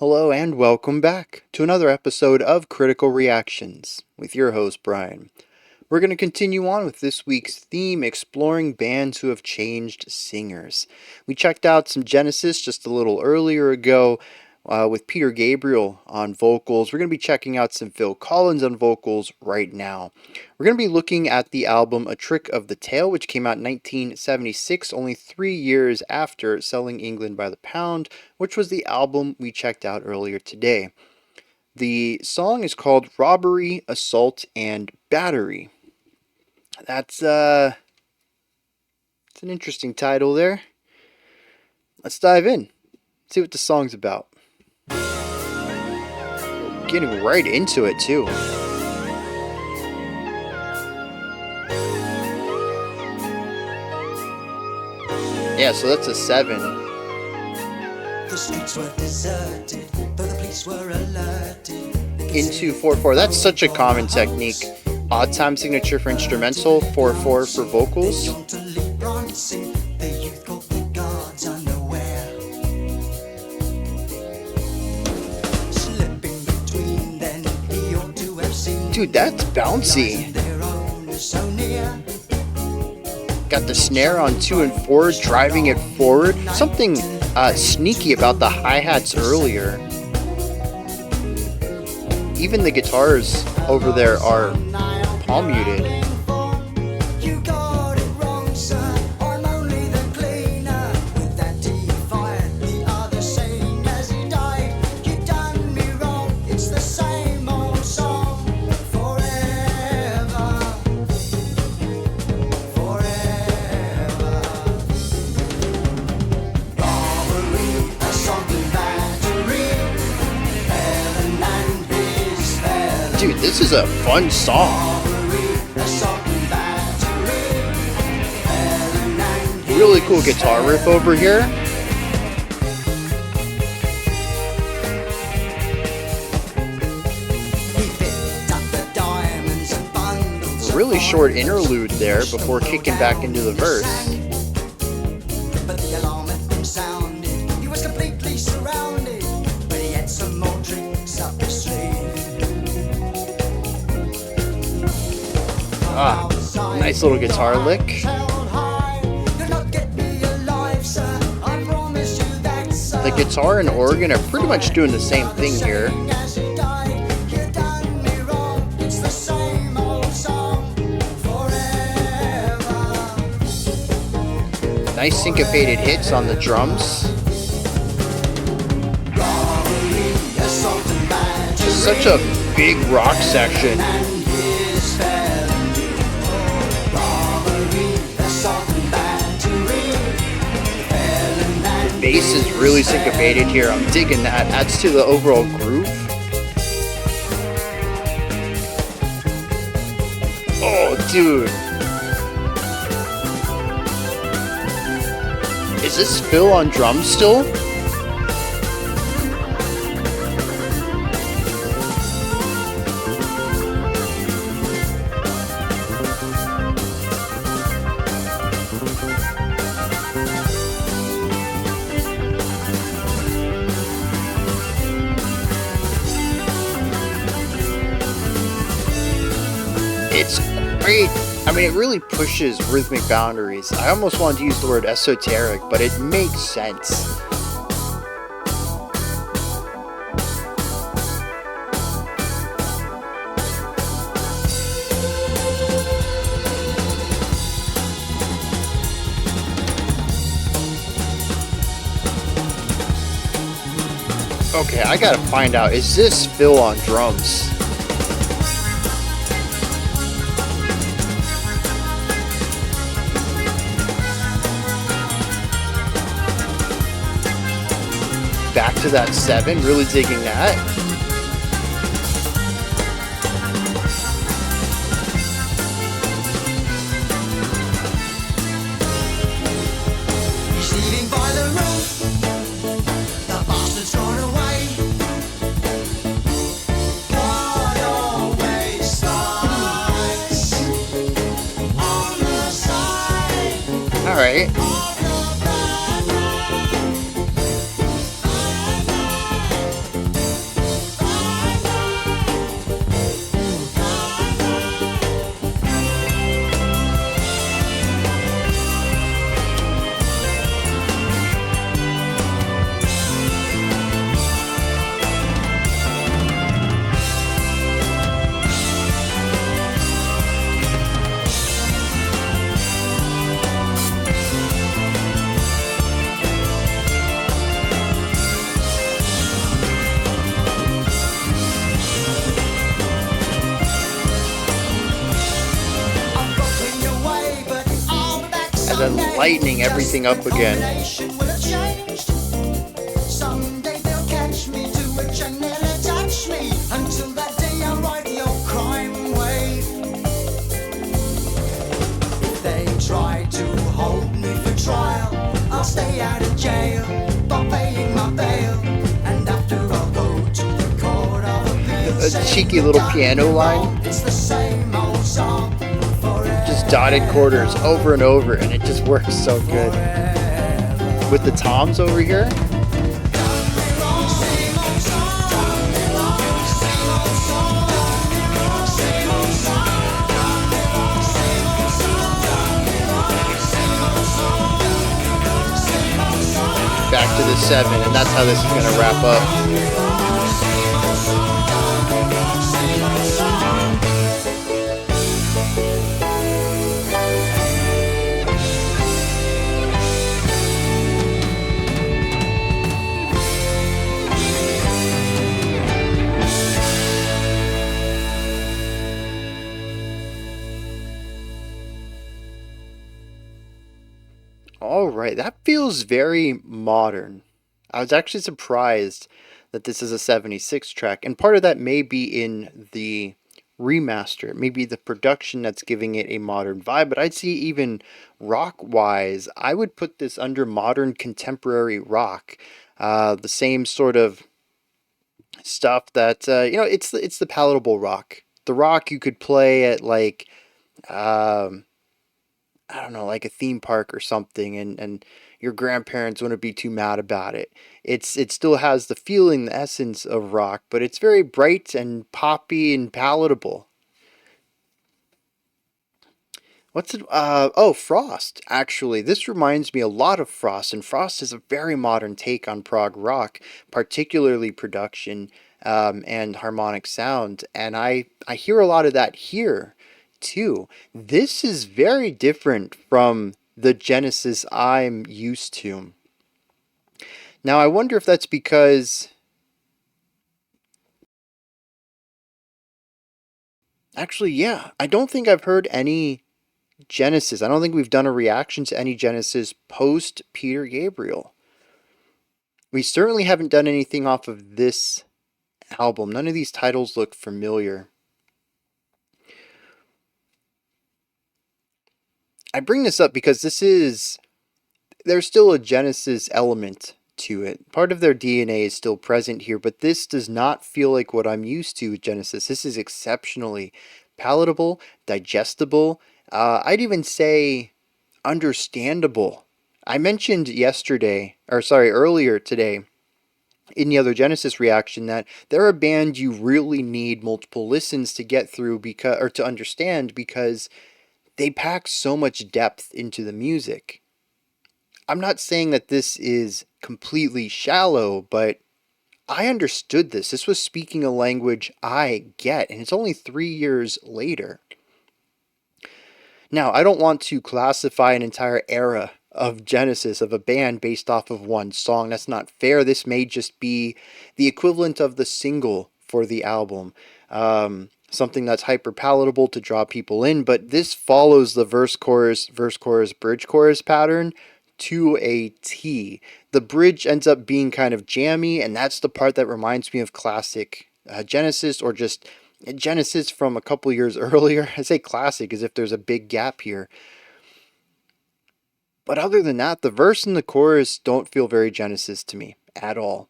Hello and welcome back to another episode of Critical Reactions with your host Bryan. We're going to continue on with this week's theme, exploring bands who have changed singers. We checked out some Genesis just a little earlier ago with Peter Gabriel on vocals. We're going to be checking out some Phil Collins on vocals right now. We're going to be looking at the album A Trick of the Tail, which came out in 1976, only 3 years after Selling England by the Pound, which was the album we checked out earlier today. The song is called Robbery, Assault, and Battery. That's it's an interesting title there. Let's dive in, see what the song's about. Getting right into it too. Yeah, so that's a 7. The streets were deserted, though the police were alerted. Into 4/4. That's such a common technique. Odd time signature for instrumental, 4/4 for vocals. Dude, that's bouncy. Got the snare on 2 and 4, driving it forward. Something sneaky about the hi-hats earlier. Even the guitars over there are palm muted. Dude, this is a fun song. Really cool guitar riff over here. Really short interlude there before kicking back into the verse. Nice little guitar lick. The guitar and organ are pretty much doing the same thing here. Nice syncopated hits on the drums. Such a big rock section. Bass is really syncopated here. I'm digging that. Adds to the overall groove. Oh, dude. Is this Phil on drums still? It's great. I mean, it really pushes rhythmic boundaries. I almost wanted to use the word esoteric, but it makes sense. Okay, I gotta find out, is this Phil on drums? Back to that 7, really digging that. He's leaving by the roof. The bastard's gone away. What always starts on the side. All right. lightening everything up again. Someday they'll catch me, do a and they'll attach me. Until that day I'll write your crime wave. If they try to hold me for trial, I'll stay out of jail by paying my bail. And after I'll go to the court of appeals. A cheeky little piano line. It's the same old song. Just dotted quarters over and over, and it just works so good. With the toms over here. Back to the 7, and that's how this is going to wrap up. All right, that feels very modern. I was actually surprised that this is a 76 track, and part of that may be in the remaster, maybe the production that's giving it a modern vibe, but I'd see even rock-wise, I would put this under modern contemporary rock. The same sort of stuff that, it's the palatable rock. The rock you could play at like, I don't know, like a theme park or something, and your grandparents wouldn't be too mad about it. It still has the feeling, the essence of rock, but it's very bright and poppy and palatable. What's it? Oh, Frost. Actually, this reminds me a lot of Frost, and Frost is a very modern take on prog rock, particularly production and harmonic sound, and I hear a lot of that here too. This is very different from the Genesis I'm used to. Now, I wonder if that's because actually, yeah, I don't think I've heard any Genesis. I don't think we've done a reaction to any Genesis post Peter Gabriel. We certainly haven't done anything off of this album. None of these titles look familiar. I bring this up because there's still a Genesis element to it. Part of their DNA is still present here, but this does not feel like what I'm used to with Genesis. This is exceptionally palatable, digestible, I'd even say understandable. I mentioned earlier today in the other Genesis reaction that they're a band you really need multiple listens to get through or to understand because they pack so much depth into the music. I'm not saying that this is completely shallow, but I understood this. This was speaking a language I get, and it's only 3 years later. Now, I don't want to classify an entire era of Genesis of a band based off of one song. That's not fair. This may just be the equivalent of the single for the album. Something that's hyper palatable to draw people in, but this follows the verse chorus, bridge chorus pattern to a T. The bridge ends up being kind of jammy, and that's the part that reminds me of classic Genesis, or just Genesis from a couple years earlier. I say classic as if there's a big gap here. But other than that, the verse and the chorus don't feel very Genesis to me at all.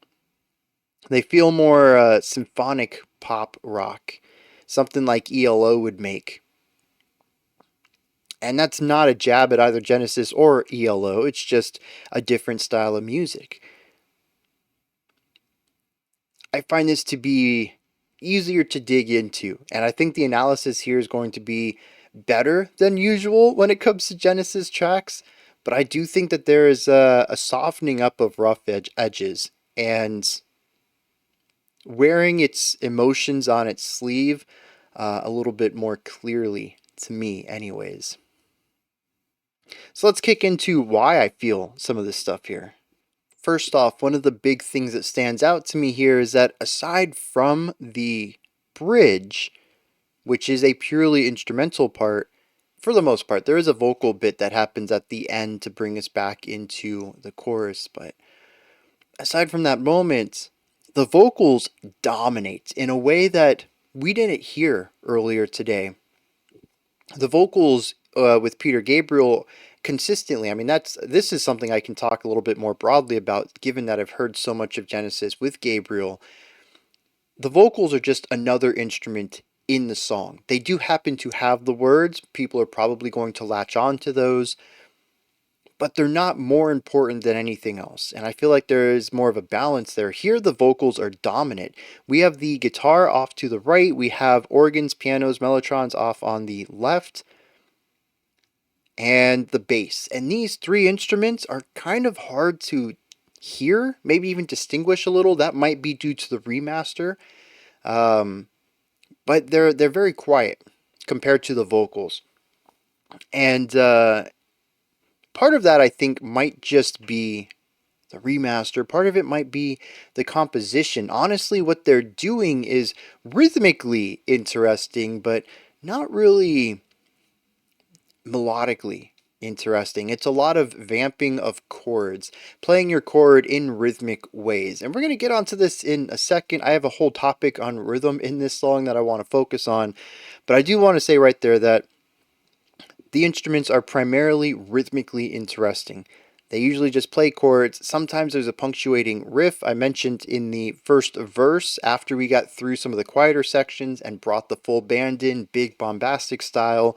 They feel more symphonic pop rock, something like ELO would make. And that's not a jab at either Genesis or ELO, it's just a different style of music. I find this to be easier to dig into, and I think the analysis here is going to be better than usual when it comes to Genesis tracks, but I do think that there is a softening up of rough edges, and wearing its emotions on its sleeve a little bit more clearly, to me anyways. So let's kick into why I feel some of this stuff here. First off, one of the big things that stands out to me here is that aside from the bridge, which is a purely instrumental part, for the most part. There is a vocal bit that happens at the end to bring us back into the chorus, but aside from that moment, the vocals dominate in a way that we didn't hear earlier today. The vocals with Peter Gabriel consistently, I mean, this is something I can talk a little bit more broadly about, given that I've heard so much of Genesis with Gabriel. The vocals are just another instrument in the song. They do happen to have the words. People are probably going to latch on to those, but they're not more important than anything else. And I feel like there is more of a balance there. Here, the vocals are dominant. We have the guitar off to the right, we have organs, pianos, mellotrons off on the left, and the bass. And these three instruments are kind of hard to hear, maybe even distinguish a little. That might be due to the remaster. But they're very quiet compared to the vocals. And part of that I think might just be the remaster. Part of it might be the composition. Honestly, what they're doing is rhythmically interesting, but not really melodically interesting. It's a lot of vamping of chords, playing your chord in rhythmic ways. And we're going to get onto this in a second. I have a whole topic on rhythm in this song that I want to focus on, but I do want to say right there that the instruments are primarily rhythmically interesting. They usually just play chords. Sometimes there's a punctuating riff. I mentioned in the first verse, after we got through some of the quieter sections and brought the full band in, big bombastic style,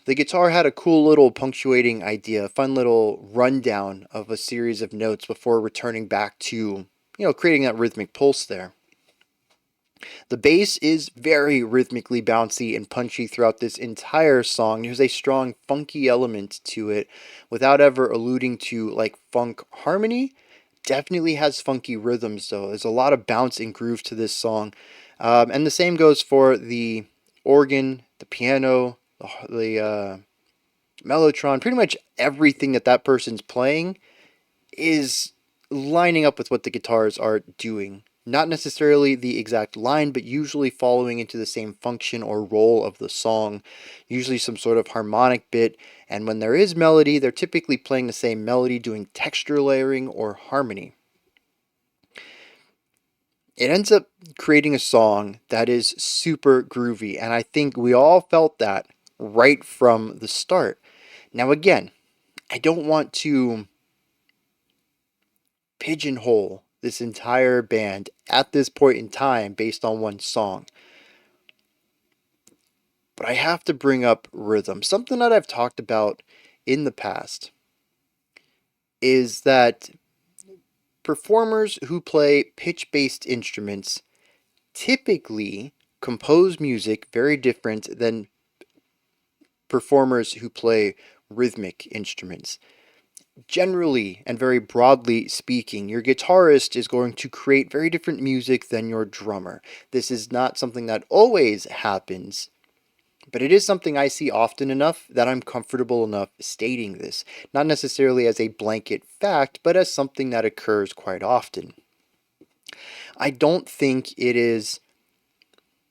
the guitar had a cool little punctuating idea, a fun little rundown of a series of notes before returning back to, creating that rhythmic pulse there. The bass is very rhythmically bouncy and punchy throughout this entire song. There's a strong funky element to it without ever alluding to like funk harmony. Definitely has funky rhythms though. There's a lot of bounce and groove to this song. And the same goes for the organ, the piano, the mellotron. Pretty much everything that person's playing is lining up with what the guitars are doing. Not necessarily the exact line, but usually following into the same function or role of the song. Usually some sort of harmonic bit, and when there is melody, they're typically playing the same melody, doing texture layering or harmony. It ends up creating a song that is super groovy, and I think we all felt that right from the start. Now again, I don't want to pigeonhole this entire band at this point in time based on one song. But I have to bring up rhythm. Something that I've talked about in the past is that performers who play pitch-based instruments typically compose music very different than performers who play rhythmic instruments. Generally and very broadly speaking, your guitarist is going to create very different music than your drummer. This is not something that always happens, but it is something I see often enough that I'm comfortable enough stating this. Not necessarily as a blanket fact, but as something that occurs quite often. I don't think it is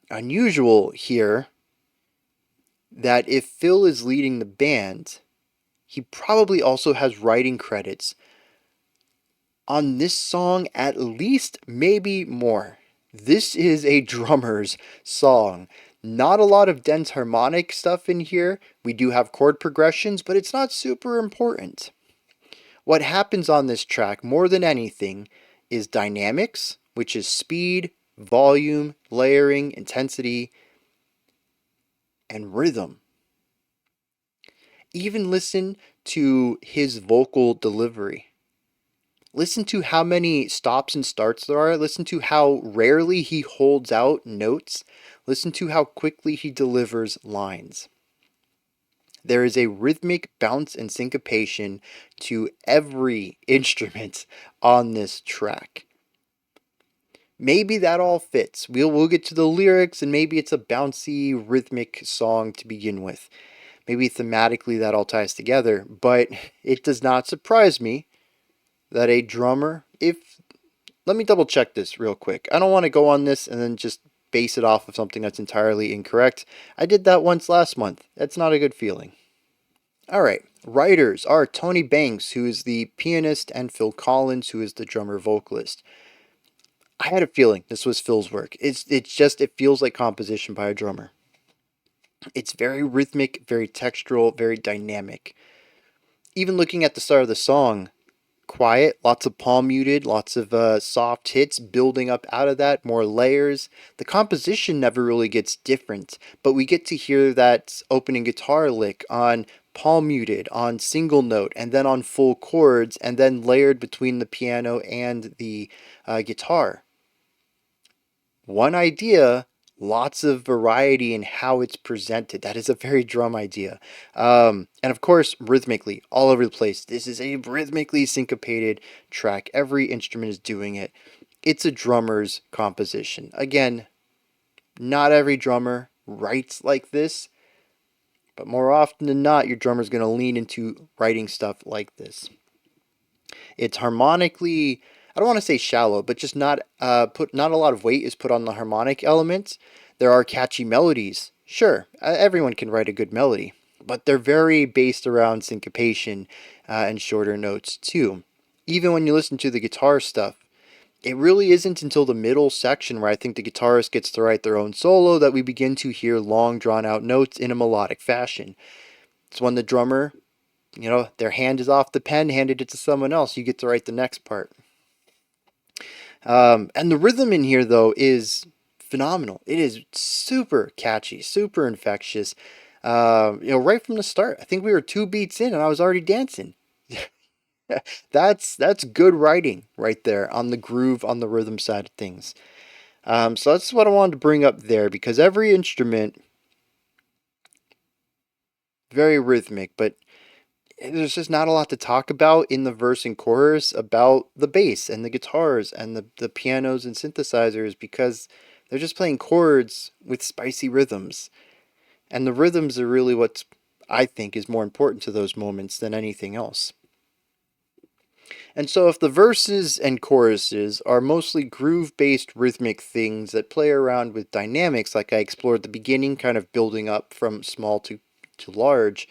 unusual here that if Phil is leading the band, he probably also has writing credits on this song, at least, maybe more. This is a drummer's song. Not a lot of dense harmonic stuff in here. We do have chord progressions, but it's not super important. What happens on this track, more than anything, is dynamics, which is speed, volume, layering, intensity, and rhythm. Even listen to his vocal delivery. Listen to how many stops and starts there are. Listen to how rarely he holds out notes. Listen to how quickly he delivers lines. There is a rhythmic bounce and syncopation to every instrument on this track. Maybe that all fits. We'll get to the lyrics, and maybe it's a bouncy, rhythmic song to begin with. Maybe thematically that all ties together, but it does not surprise me that a drummer, let me double check this real quick. I don't want to go on this and then just base it off of something that's entirely incorrect. I did that once last month. That's not a good feeling. All right. Writers are Tony Banks, who is the pianist, and Phil Collins, who is the drummer vocalist. I had a feeling this was Phil's work. It feels like composition by a drummer. It's very rhythmic, very textural, very dynamic. Even looking at the start of the song, quiet, lots of palm muted, lots of soft hits building up out of that, more layers. The composition never really gets different, but we get to hear that opening guitar lick on palm muted, on single note, and then on full chords, and then layered between the piano and the guitar. One idea, lots of variety in how it's presented. That is a very drum idea. And of course, rhythmically, all over the place. This is a rhythmically syncopated track. Every instrument is doing it. It's a drummer's composition. Again, not every drummer writes like this, but more often than not, your drummer's going to lean into writing stuff like this. It's harmonically, I don't want to say shallow, but just not a lot of weight is put on the harmonic elements. There are catchy melodies. Sure, everyone can write a good melody, but they're very based around syncopation and shorter notes too. Even when you listen to the guitar stuff, it really isn't until the middle section where I think the guitarist gets to write their own solo that we begin to hear long drawn out notes in a melodic fashion. It's when the drummer, their hand is off the pen, handed it to someone else, you get to write the next part. And the rhythm in here, though, is phenomenal. It is super catchy, super infectious. Right from the start, I think we were 2 beats in and I was already dancing. That's good writing right there on the groove, on the rhythm side of things. So that's what I wanted to bring up there, because every instrument, very rhythmic, but there's just not a lot to talk about in the verse and chorus about the bass and the guitars and the pianos and synthesizers, because they're just playing chords with spicy rhythms. And the rhythms are really what I think is more important to those moments than anything else. And so if the verses and choruses are mostly groove-based rhythmic things that play around with dynamics, like I explored at the beginning, kind of building up from small to large,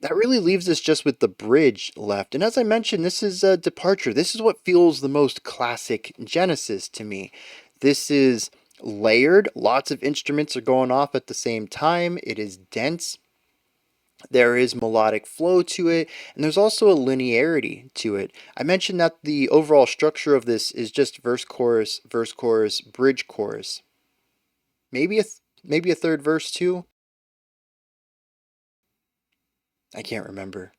that really leaves us just with the bridge left. And as I mentioned, this is a departure. This is what feels the most classic Genesis to me. This is layered. Lots of instruments are going off at the same time. It is dense. There is melodic flow to it, and there's also a linearity to it. I mentioned that the overall structure of this is just verse, chorus, bridge, chorus. Maybe a third verse too. I can't remember.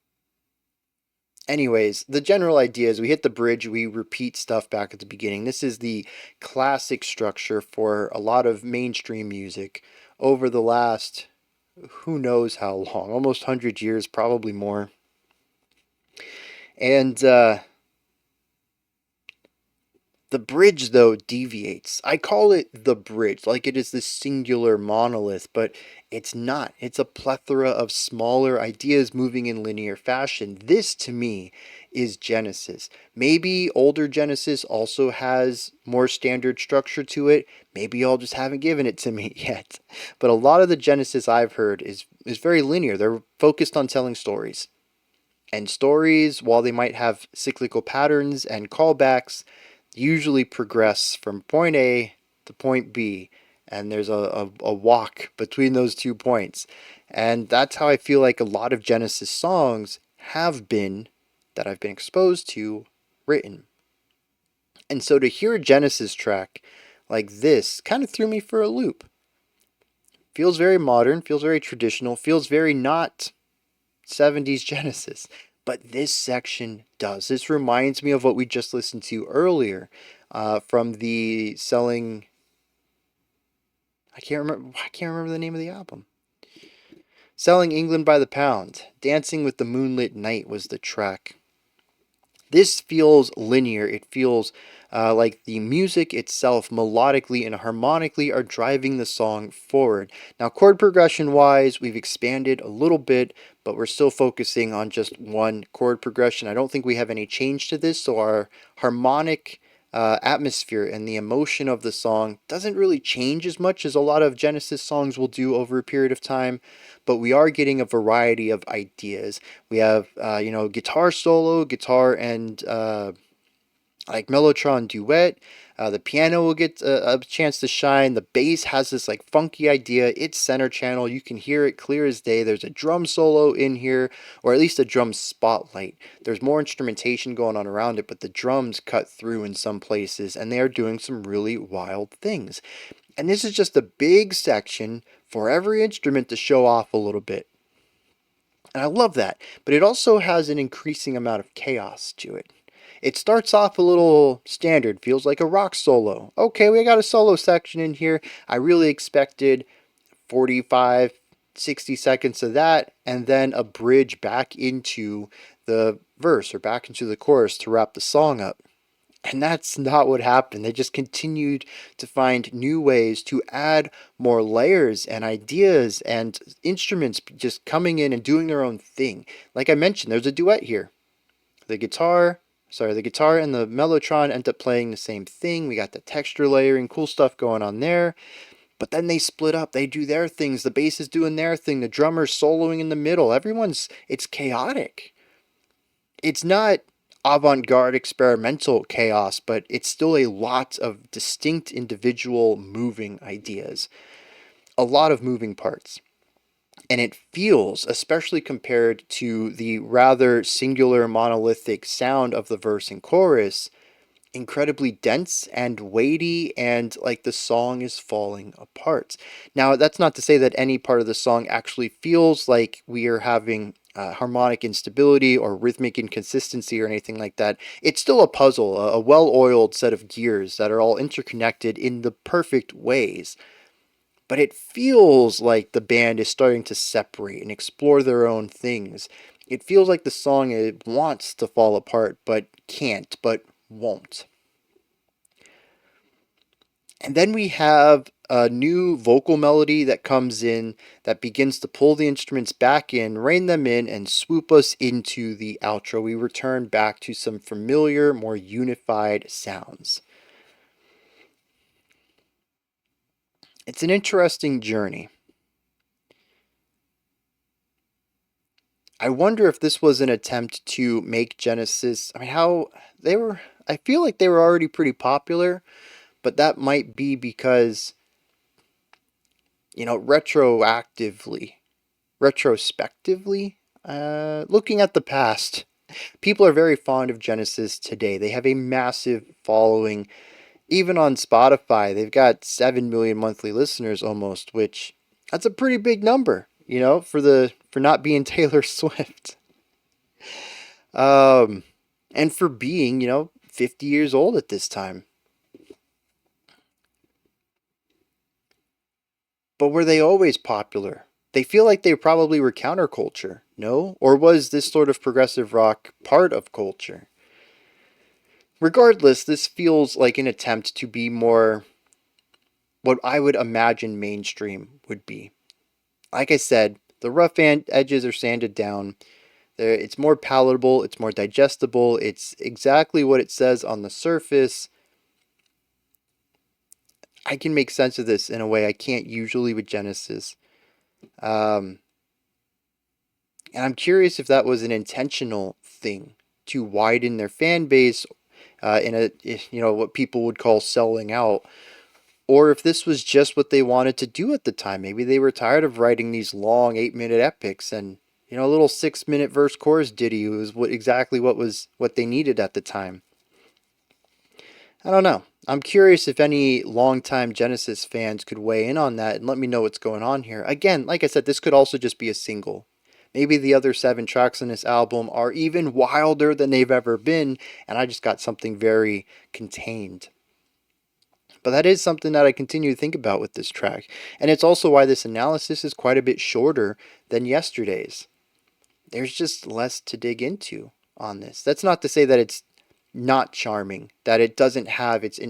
Anyways, the general idea is we hit the bridge, we repeat stuff back at the beginning. This is the classic structure for a lot of mainstream music over the last, who knows how long, almost 100 years, probably more. And the bridge, though, deviates. I call it the bridge, like it is this singular monolith, but it's not. It's a plethora of smaller ideas moving in linear fashion. This, to me, is Genesis. Maybe older Genesis also has more standard structure to it. Maybe y'all just haven't given it to me yet. But a lot of the Genesis I've heard is very linear. They're focused on telling stories. And stories, while they might have cyclical patterns and callbacks, usually progress from point A to point B, and there's a walk between those 2 points. And that's how I feel like a lot of Genesis songs have been, that I've been exposed to, written. And so to hear a Genesis track like this kind of threw me for a loop. Feels very modern, feels very traditional, feels very not 70s Genesis. But this section does. This reminds me of what we just listened to earlier from the Selling. I can't remember the name of the album. Selling England by the Pound. Dancing with the Moonlit Night was the track. This feels linear. It feels like the music itself, melodically and harmonically, are driving the song forward. Now, chord progression wise, we've expanded a little bit, but we're still focusing on just one chord progression. I don't think we have any change to this, so our harmonic atmosphere and the emotion of the song doesn't really change as much as a lot of Genesis songs will do over a period of time, but we are getting a variety of ideas. We have, guitar solo, guitar and like Mellotron duet. The piano will get a chance to shine. The bass has this like funky idea. It's center channel. You can hear it clear as day. There's a drum solo in here, or at least a drum spotlight. There's more instrumentation going on around it, but the drums cut through in some places, and they are doing some really wild things. And this is just a big section for every instrument to show off a little bit. And I love that, but it also has an increasing amount of chaos to it. It starts off a little standard, feels like a rock solo. Okay, we got a solo section in here. I really expected 45, 60 seconds of that, and then a bridge back into the verse or back into the chorus to wrap the song up. And that's not what happened. They just continued to find new ways to add more layers and ideas and instruments just coming in and doing their own thing. Like I mentioned, there's a duet here. The guitar and the mellotron end up playing the same thing. We got the texture layering, cool stuff going on there. But then they split up. They do their things. The bass is doing their thing. The drummer's soloing in the middle. It's chaotic. It's not avant-garde experimental chaos, but it's still a lot of distinct individual moving ideas. A lot of moving parts. And it feels, especially compared to the rather singular monolithic sound of the verse and chorus, incredibly dense and weighty, and like the song is falling apart. Now, that's not to say that any part of the song actually feels like we are having harmonic instability or rhythmic inconsistency or anything like that. It's still a puzzle, a well-oiled set of gears that are all interconnected in the perfect ways. But it feels like the band is starting to separate and explore their own things. It feels like the song wants to fall apart, but can't, but won't. And then we have a new vocal melody that comes in that begins to pull the instruments back in, rein them in, and swoop us into the outro. We return back to some familiar, more unified sounds. It's an interesting journey. I wonder if this was an attempt to make Genesis, how they were, I feel like they were already pretty popular, but that might be because, retrospectively, looking at the past, people are very fond of Genesis today. They have a massive following. Even on Spotify, they've got 7 million monthly listeners almost, which that's a pretty big number, for not being Taylor Swift. And for being, 50 years old at this time. But were they always popular? They feel like they probably were counterculture, no? Or was this sort of progressive rock part of culture? Regardless, this feels like an attempt to be more what I would imagine mainstream would be. Like I said, the rough edges are sanded down. It's more palatable, it's more digestible, it's exactly what it says on the surface. I can make sense of this in a way I can't usually with Genesis. And I'm curious if that was an intentional thing to widen their fan base what people would call selling out, or if this was just what they wanted to do at the time. Maybe they were tired of writing these long 8-minute epics, and a little 6-minute verse chorus ditty was what they needed at the time. I don't know. I'm curious if any longtime Genesis fans could weigh in on that and let me know what's going on here. Again, like I said, this could also just be a single. Maybe the other 7 tracks on this album are even wilder than they've ever been, and I just got something very contained. But that is something that I continue to think about with this track. And it's also why this analysis is quite a bit shorter than yesterday's. There's just less to dig into on this. That's not to say that it's not charming, that it doesn't have its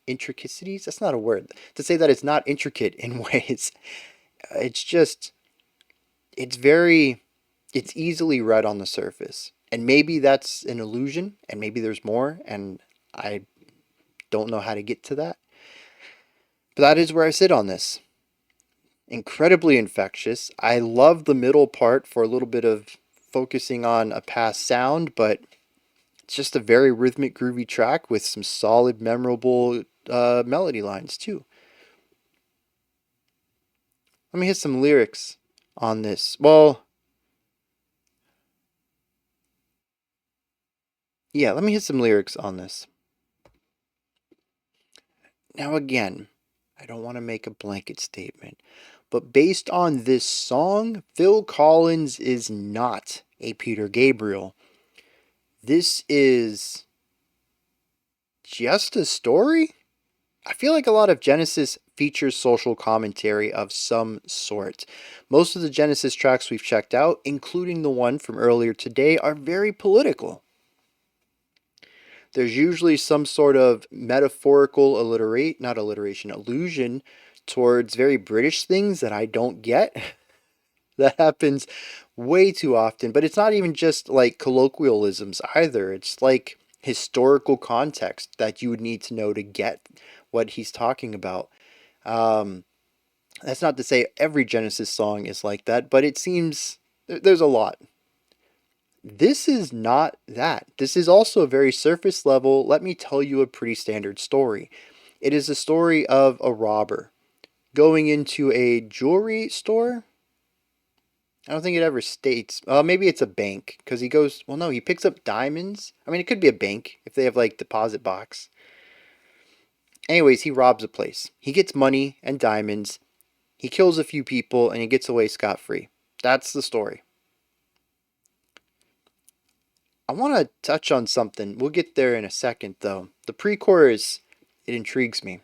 intricacies. That's not a word. To say that it's not intricate in ways. It's easily read on the surface. And maybe that's an illusion, and maybe there's more, and I don't know how to get to that. But that is where I sit on this. Incredibly infectious. I love the middle part for a little bit of focusing on a past sound, but it's just a very rhythmic, groovy track with some solid, memorable melody lines too. Let me hit some lyrics on this. Well, yeah, let me hit some lyrics on this. Now, again, I don't want to make a blanket statement, but based on this song, Phil Collins is not a Peter Gabriel. This is just a story? I feel like a lot of Genesis features social commentary of some sort. Most of the Genesis tracks we've checked out, including the one from earlier today, are very political. There's usually some sort of metaphorical allusion towards very British things that I don't get. That happens way too often, but it's not even just like colloquialisms either. It's like historical context that you would need to know to get what he's talking about. Um, that's not to say every Genesis song is like that, but it seems there's a lot. This is not that. This is also a very surface level, let me tell you a pretty standard story. It is a story of a robber going into a jewelry store. I don't think it ever states. Maybe it's a bank because he goes. Well, no, he picks up diamonds. I mean, it could be a bank if they have like deposit box. Anyways, he robs a place. He gets money and diamonds. He kills a few people and he gets away scot free. That's the story. I want to touch on something. We'll get there in a second, though. The pre chorus, it intrigues me.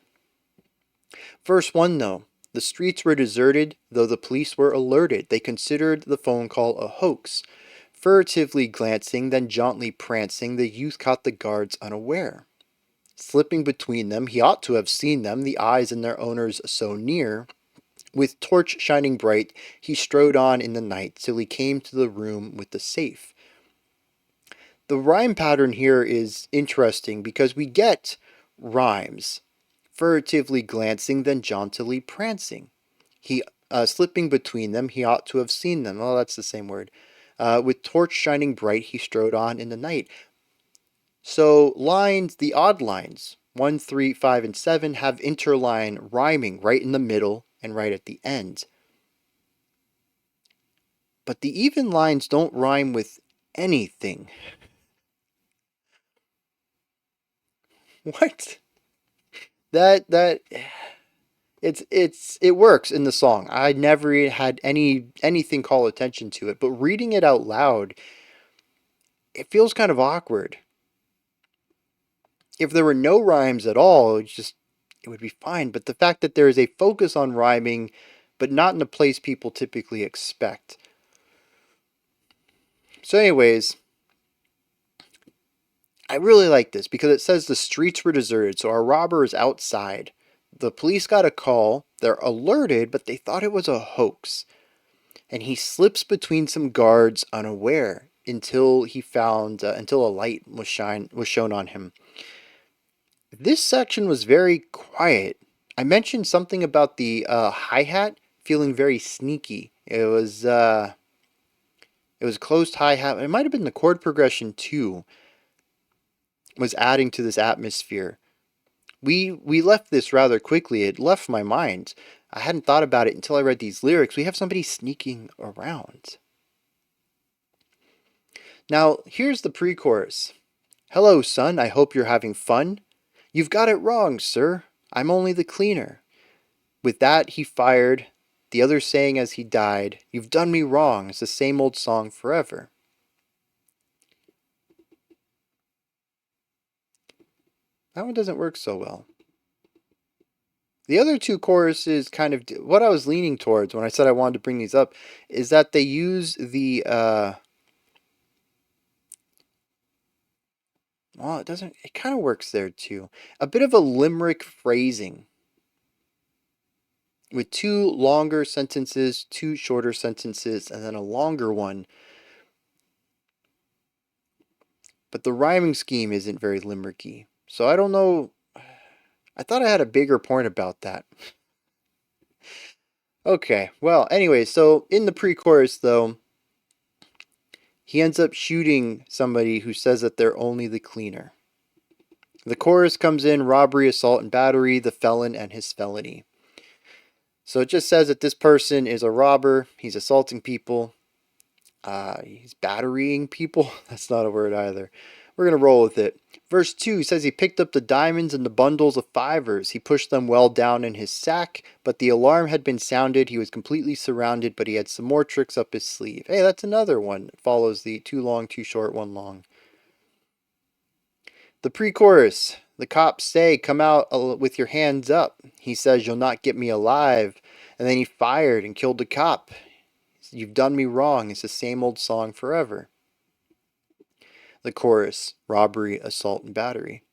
Verse 1, though. The streets were deserted, though the police were alerted. They considered the phone call a hoax. Furtively glancing, then jauntily prancing, the youth caught the guards unaware. Slipping between them, he ought to have seen them, the eyes and their owners so near. With torch shining bright, he strode on in the night till he came to the room with the safe. The rhyme pattern here is interesting because we get rhymes. Furtively glancing, then jauntily prancing. He slipping between them, he ought to have seen them. Oh, that's the same word. With torch shining bright, he strode on in the night. So lines, the odd lines, 1, 3, 5, and 7 have interline rhyming right in the middle and right at the end. But the even lines don't rhyme with anything. What? That it works in the song. I never had anything call attention to it, but reading it out loud, it feels kind of awkward. If there were no rhymes at all, it would be fine. But the fact that there is a focus on rhyming, but not in a place people typically expect. So, anyways, I really like this because it says the streets were deserted, so our robber is outside. The police got a call. They're alerted, but they thought it was a hoax. And he slips between some guards unaware until a light was shown on him. This section was very quiet. I mentioned something about the hi-hat feeling very sneaky. It was closed hi-hat. It might have been the chord progression too. Was adding to this atmosphere. We left this rather quickly. It left my mind. I hadn't thought about it until I read these lyrics. We have somebody sneaking around. Now, here's the pre-chorus. Hello, son, I hope you're having fun. You've got it wrong, sir. I'm only the cleaner. With that, he fired, the other saying as he died, You've done me wrong. It's the same old song forever. That one doesn't work so well. The other two choruses kind of what I was leaning towards when I said I wanted to bring these up is that they use the well, it kind of works there too. A bit of a limerick phrasing with two longer sentences, two shorter sentences, and then a longer one. But the rhyming scheme isn't very limericky. So I don't know. I thought I had a bigger point about that. Okay, well, anyway, so in the pre chorus, though, he ends up shooting somebody who says that they're only the cleaner. The chorus comes in robbery, assault, and battery, the felon and his felony. So it just says that this person is a robber, he's assaulting people, he's batterying people. That's not a word either. We're going to roll with it. Verse 2 says he picked up the diamonds and the bundles of fivers. He pushed them well down in his sack, but the alarm had been sounded. He was completely surrounded, but he had some more tricks up his sleeve. Hey, that's another one. It follows the too long, too short, one long. The pre chorus. The cops say, come out with your hands up. He says, you'll not get me alive. And then he fired and killed the cop. You've done me wrong. It's the same old song forever. The chorus. Robbery, assault, and battery.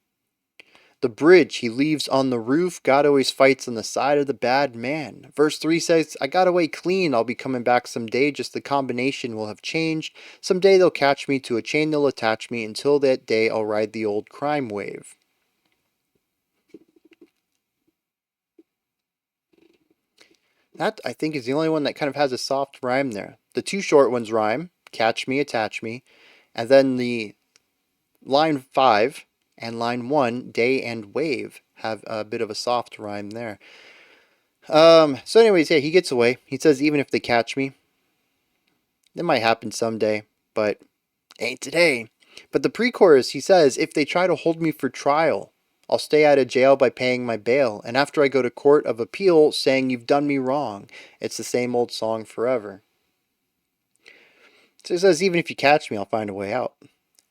The bridge. He leaves on the roof. God always fights on the side of the bad man. Verse 3 says, I got away clean. I'll be coming back someday. Just the combination will have changed. Someday they'll catch me. To a chain they'll attach me. Until that day I'll ride the old crime wave. That, I think, is the only one that kind of has a soft rhyme there. The two short ones rhyme, catch me, attach me. And then the line 5 and line 1, day and wave, have a bit of a soft rhyme there. So anyways, yeah, he gets away. He says, even if they catch me, it might happen someday, but ain't today. But the pre-chorus, he says, if they try to hold me for trial, I'll stay out of jail by paying my bail. And after I go to court of appeal saying you've done me wrong, it's the same old song forever. So he says, even if you catch me, I'll find a way out.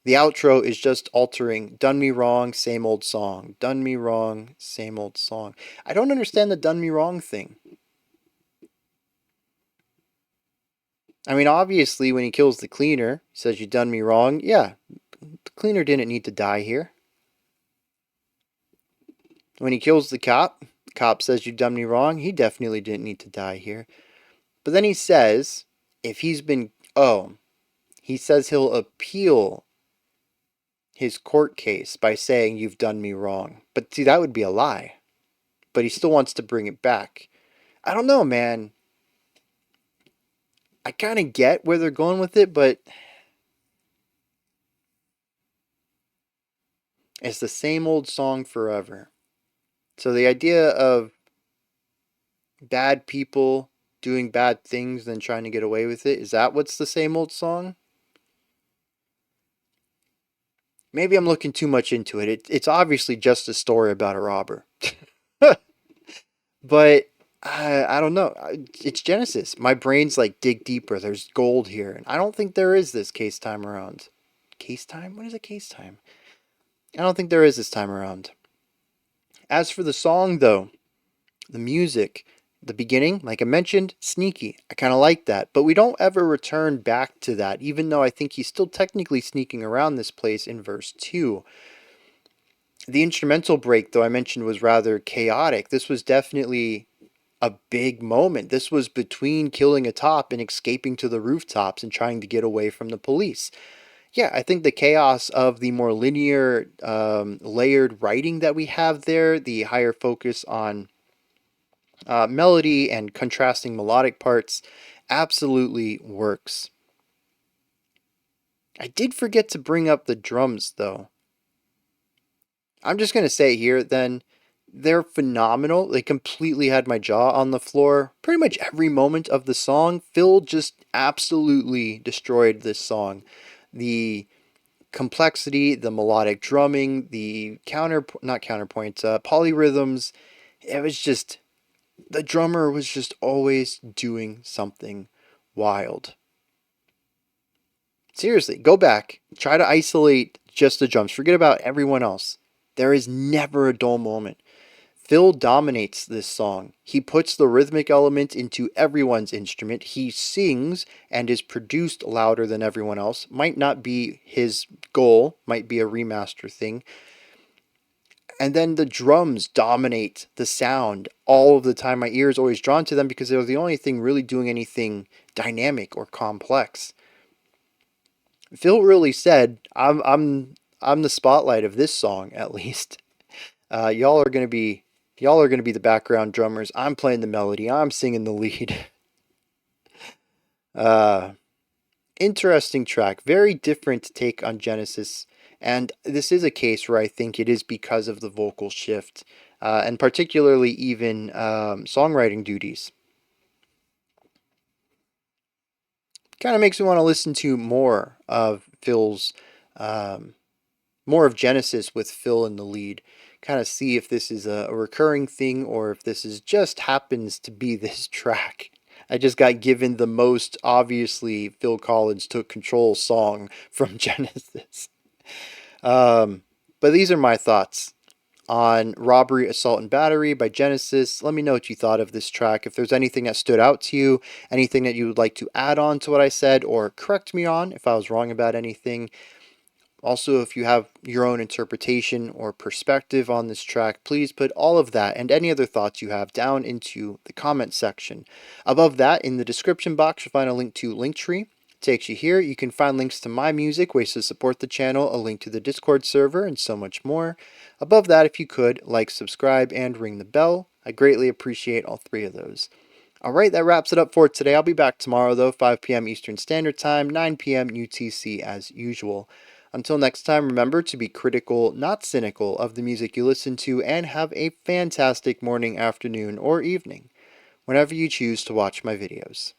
The outro is just altering done me wrong, same old song. Done me wrong, same old song. I don't understand the done me wrong thing. I mean, obviously, when he kills the cleaner, he says, you done me wrong. Yeah, the cleaner didn't need to die here. When he kills the cop says, you done me wrong. He definitely didn't need to die here. But then he says, if he's been, he says he'll appeal his court case by saying, you've done me wrong. But see, that would be a lie. But he still wants to bring it back. I don't know, man. I kind of get where they're going with it, but it's the same old song forever. So the idea of bad people doing bad things then trying to get away with it, is that what's the same old song? Maybe I'm looking too much into it. It's obviously just a story about a robber. But I don't know. It's Genesis. My brain's like, dig deeper. There's gold here. And I don't think there is this case time around. Case time? What is a case time? I don't think there is this time around. As for the song, though, the music, the beginning, like I mentioned, sneaky. I kind of like that. But we don't ever return back to that, even though I think he's still technically sneaking around this place in verse 2. The instrumental break, though, I mentioned was rather chaotic. This was definitely a big moment. This was between killing a top and escaping to the rooftops and trying to get away from the police. Yeah, I think the chaos of the more linear, layered writing that we have there, the higher focus on melody and contrasting melodic parts, absolutely works. I did forget to bring up the drums, though. I'm just going to say here, then, they're phenomenal. They completely had my jaw on the floor. Pretty much every moment of the song, Phil just absolutely destroyed this song. The complexity, the melodic drumming, the polyrhythms. It was just, the drummer was just always doing something wild. Seriously, go back, try to isolate just the drums. Forget about everyone else. There is never a dull moment. Phil dominates this song. He puts the rhythmic element into everyone's instrument. He sings and is produced louder than everyone else. Might not be his goal, might be a remaster thing. And then the drums dominate the sound all of the time. My ear is always drawn to them because they're the only thing really doing anything dynamic or complex. Phil really said, I'm I'm the spotlight of this song, at least. Y'all are gonna be the background drummers. I'm playing the melody. I'm singing the lead. Uh, Interesting track. Very different take on Genesis. And this is a case where I think it is because of the vocal shift, and particularly even songwriting duties. Kind of makes me want to listen to um, more of Genesis with Phil in the lead. Kind of see if this is a recurring thing or if this is just happens to be this track. I just got given the most obviously Phil Collins took control song from Genesis. Um, but these are my thoughts on Robbery, Assault, and Battery by Genesis. Let me know what you thought of this track. If there's anything that stood out to you, anything that you would like to add on to what I said, or correct me on if I was wrong about anything. Also, if you have your own interpretation or perspective on this track, please put all of that and any other thoughts you have down into the comment section. Above that, in the description box, you'll find a link to Linktree. It takes you here. You can find links to my music, ways to support the channel, a link to the Discord server, and so much more. Above that, if you could, like, subscribe, and ring the bell. I greatly appreciate all three of those. Alright, that wraps it up for today. I'll be back tomorrow, though, 5 p.m. Eastern Standard Time, 9 p.m. UTC as usual. Until next time, remember to be critical, not cynical, of the music you listen to, and have a fantastic morning, afternoon, or evening, whenever you choose to watch my videos.